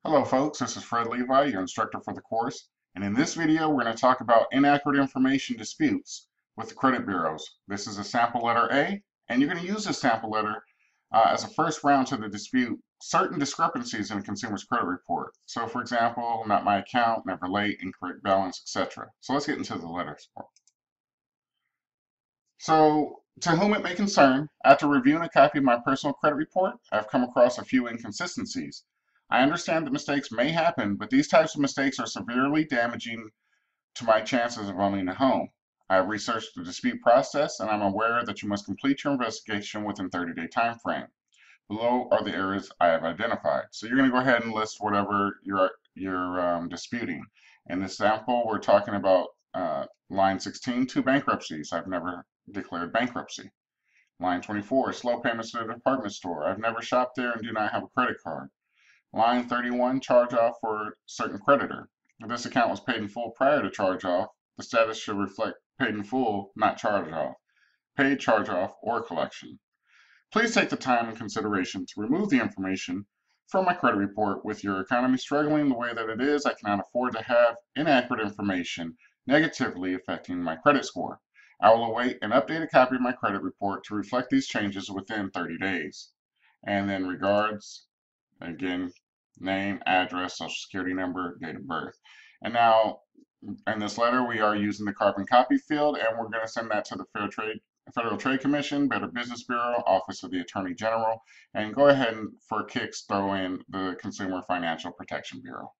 Hello folks, this is Fred Levi, your instructor for the course, and in this video we're going to talk about inaccurate information disputes with the credit bureaus. This is a sample letter A, and you're going to use this sample letter as a first round to dispute certain discrepancies in a consumer's credit report. So for example, not my account, never late, incorrect balance, etc. So let's get into the letters. So, to whom it may concern, after reviewing a copy of my personal credit report, I've come across a few inconsistencies. I understand that mistakes may happen, but these types of mistakes are severely damaging to my chances of owning a home. I have researched the dispute process and I'm aware that you must complete your investigation within 30-day time frame. Below are the areas I have identified. So you're going to go ahead and list whatever you're disputing. In this sample, we're talking about line 16, two bankruptcies. I've never declared bankruptcy. Line 24, slow payments to the department store. I've never shopped there and do not have a credit card. Line 31, charge off for certain creditor. If this account was paid in full prior to charge off, the status should reflect paid in full, not charge off, paid, charge off, or collection. Please take the time and consideration to remove the information from my credit report. With your economy struggling the way that it is, I cannot afford to have inaccurate information negatively affecting my credit score. I will await an updated copy of my credit report to reflect these changes within 30 days. And then regards, again, name, address, social security number, date of birth. And now in this letter, we are using the carbon copy field, and we're going to send that to the Federal Trade Commission, Better Business Bureau, Office of the Attorney General, and go ahead and for kicks throw in the Consumer Financial Protection Bureau.